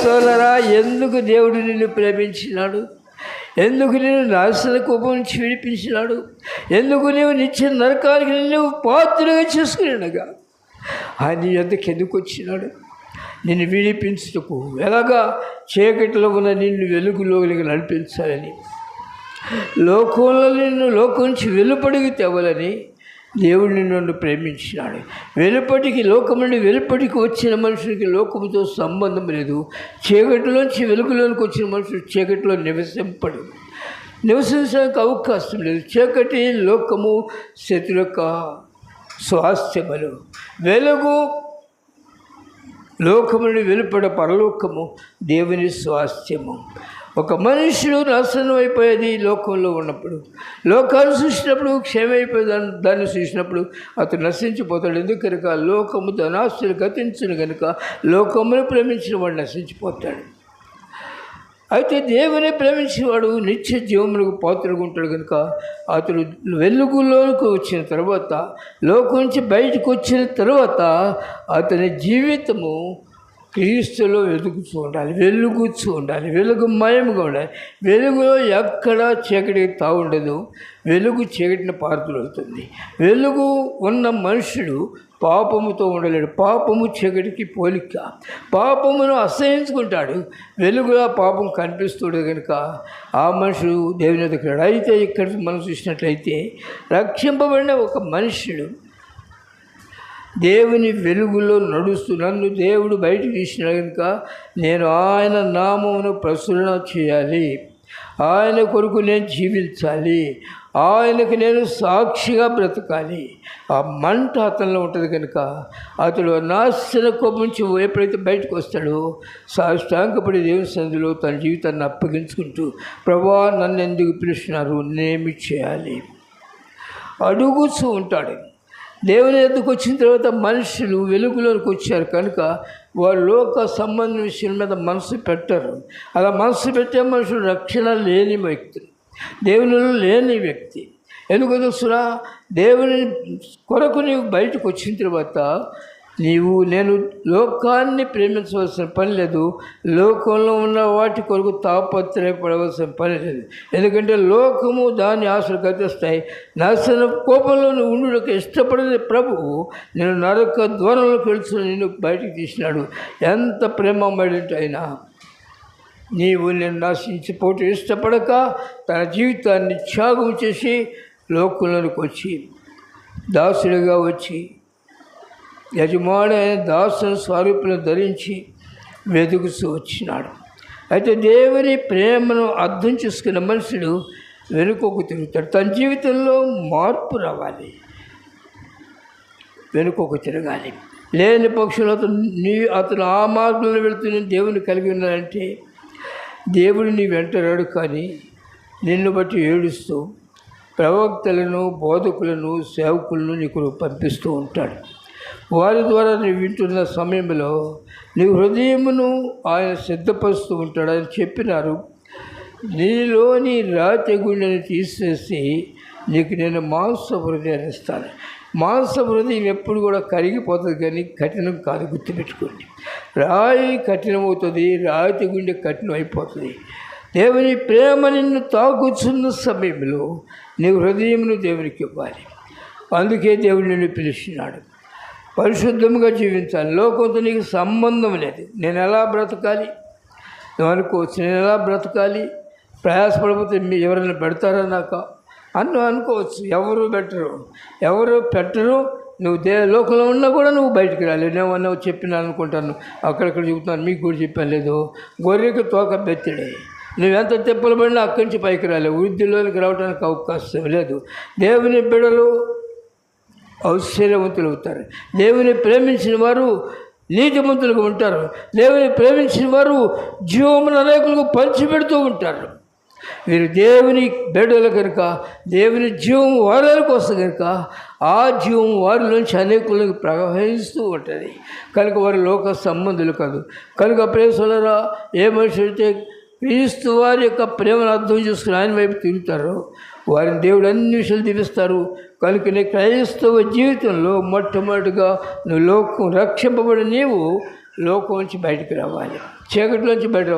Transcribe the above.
సోదరా, ఎందుకు దేవుడు నిన్ను ప్రేమించినాడు? ఎందుకు నేను నాశన కోపం నుంచి విడిపించినాడు? ఎందుకు నీవు నిత్య నరకానికి నిన్ను పాత్రగా చేసుకునేనగా ఆయన ఎందుకు ఎందుకు వచ్చినాడు? నిన్ను విడిపించుటకు, ఎలాగా చీకటిలో ఉన్న నిన్ను వెలుగులోకి నడిపించాలని, లోకంలో నిన్ను లోకం నుంచి వెలుపడికి తేవాలని దేవుడు నిన్ను ప్రేమించినాడు. లోకం నుండి వెలుపటికి వచ్చిన మనుషునికి లోకముతో సంబంధం లేదు. చీకటిలోంచి వెలుగులోనికి వచ్చిన మనుషులు చీకటిలో నివసించడానికి అవకాశం లేదు. చీకటి లోకము శత్రు యొక్క స్వాస్థ్యములు, వెలుగు లోకము నుండి వెలుపడ పరలోకము దేవుని స్వాస్థ్యము. ఒక మనుషుడు నాశనం అయిపోయేది లోకంలో ఉన్నప్పుడు, లోకాన్ని చూసినప్పుడు క్షేమైపోయే దాన్ని చూసినప్పుడు అతను నశించిపోతాడు. ఎందుకు కనుక లోకము ధనాస్తులు గతించును కనుక లోకమును ప్రేమించిన వాడు నశించిపోతాడు. అయితే దేవుని ప్రేమించేవాడు నిత్య జీవములకు పాత్రగా ఉంటాడు కనుక అతడు వెలుగులోకి వచ్చిన తర్వాత, లోకం నుంచి బయటకు వచ్చిన తర్వాత అతని జీవితము క్రీస్తులో వెలుగుతూ ఉండాలి, వెలుగుతూ ఉండాలి, వెలుగుమయంగా ఉండాలి. వెలుగులో ఎక్కడా చీకటి తావుండదు. వెలుగు చీకటిని పారదోలుతుంది. వెలుగు ఉన్న మనుషుడు పాపముతో ఉండలేడు. పాపము చీకటికి పోలిక. పాపమును అసహించుకుంటాడు. వెలుగులో పాపం కనిపిస్తుంది కనుక ఆ మనుషుడు దేవుని దగ్గర. అయితే ఇక్కడ మనం చూసినట్లయితే రక్షింపబడిన ఒక మనుషుడు దేవుని వెలుగులో నడుస్తూ, నన్ను దేవుడు బయటకు తీసిన కనుక నేను ఆయన నామమును ప్రచురణ చేయాలి, ఆయన కొరకు నేను జీవించాలి, ఆయనకు నేను సాక్షిగా బ్రతకాలి. ఆ మంట అతనిలో ఉంటుంది కనుక అతడు నాశన కోపం నుంచి ఎప్పుడైతే బయటకు వస్తాడో సాష్టాంగపడి దేవుని సన్నిధిలో తన జీవితాన్ని అప్పగించుకుంటూ, ప్రభువా నన్ను ఎందుకు పిలుస్తున్నారు, నేనేమి చేయాలి అడుగుతూ ఉంటాడు. దేవుని ఎద్దుకు వచ్చిన తర్వాత మనుషులు వెలుగులోకి వచ్చారు కనుక వారు లోక సంబంధ విషయం మీద మనసు పెట్టరు. అలా మనసు పెట్టే మనుషులు రక్షణ లేని వ్యక్తి, దేవునిలో లేని వ్యక్తి. ఎందుకు తెలుసురా? దేవుని కొరకు నీవు బయటకు వచ్చిన తర్వాత నేను లోకాన్ని ప్రేమించవలసిన పని లేదు, లోకంలో ఉన్న వాటి కొరకు తాపత్రయపడవలసిన పని లేదు. ఎందుకంటే లోకము దాని ఆశలు గతిస్తాయి. నాశన కోపంలో నువ్వు ఉండుటకు ఇష్టపడిన ప్రభువు నేను నరక ద్వారంలోకి వెళ్తున్న నిన్ను బయటికి తీసినాడు. ఎంత ప్రేమమేంటి అయినా నీవు నేను నశించిపోవటం ఇష్టపడక తన జీవితాన్ని త్యాగం చేసి లోకంలోనికి వచ్చి దాసుడిగా వచ్చి యజమాని అయిన దాసుని స్వరూపులను ధరించి వెతుకుతూ వచ్చినాడు. అయితే దేవుని ప్రేమను అర్థం చేసుకున్న మనుషుడు వెనుకకు తిరుగుతాడు. తన జీవితంలో మార్పు రావాలి, వెనుకకు తిరగాలి. లేని పక్షులు అతను ఆ మార్గంలో వెళుతున్న దేవుని కలిగి ఉన్నాడంటే దేవుడు నీ వెంటరాడు, కానీ నిన్ను బట్టి ఏడుస్తూ ప్రవక్తలను, బోధకులను, సేవకులను నీకు పంపిస్తూ ఉంటాడు. వారి ద్వారా నీవు వింటున్న సమయంలో నీ హృదయమును ఆయన సిద్ధపరుస్తూ ఉంటాడు. ఆయన చెప్పినారు, నీలోని రాతి గుండెని తీసేసి నీకు నేను మాంస హృదయాన్ని ఇస్తాను. మాంస హృదయం ఎప్పుడు కూడా కరిగిపోతుంది, కానీ కఠినం కాదు. గుర్తుపెట్టుకోండి, రాయి కఠినమవుతుంది, రాతి గుండె కఠినం అయిపోతుంది. దేవుని ప్రేమ నిన్ను తాకుచున్న సమయంలో నీ హృదయమును దేవునికి ఇవ్వాలి. అందుకే దేవుడు నిన్ను పిలుస్తున్నాడు. పరిశుద్ధంగా జీవించాలి. లోకంతో నీకు సంబంధం లేదు. నేను ఎలా బ్రతకాలి నువ్వు అనుకోవచ్చు. నేను ఎలా బ్రతకాలి, ప్రయాసపడిపోతే ఎవరైనా పెడతారా నాకు అనుకోవచ్చు. ఎవరు పెట్టరు. నువ్వు లోకంలో ఉన్నా కూడా నువ్వు బయటికి రాలేదు. నేమన్నా చెప్పినా అనుకుంటాను, అక్కడక్కడ చెబుతున్నాను, మీకు కూడా చెప్పాను లేదు. గొర్రెకి తోక బెత్తడే. నువ్వెంత తిప్పలు పడినా అక్కడి నుంచి పైకి రాలేవు. వృద్ధిలోనికి రావడానికి అవకాశం లేదు. దేవుని బిడ్డలు ఐశ్వర్యవంతులు అవుతారు. దేవుని ప్రేమించిన వారు నీతిమంతులుగా ఉంటారు. దేవుని ప్రేమించిన వారు జీవమున అనేకులకు పంచిపెడుతూ ఉంటారు. వీరు దేవుని బిడ్డలు కనుక దేవుని జీవం వారికి వస్తుంది కనుక ఆ జీవం వారిలోంచి అనేకులకు ప్రవహిస్తూ ఉంటుంది. కనుక వారి లోక సంబంధులు కాదు. కనుక ప్రేమరా, ఏ మనిషి అయితే క్రీస్తు వారి యొక్క ప్రేమను అర్థం చేసుకుని ఆయన వైపు తిరుగుతారో వారిని దేవుడు అన్ని విషయాలు దీవిస్తారు. కనుకనే క్రైస్తవ జీవితంలో మొట్టమొదటిగా నువ్వు రక్షింపబడి నీవు లోకం నుంచి బయటికి రావాలి. చీకటిలోంచి బయట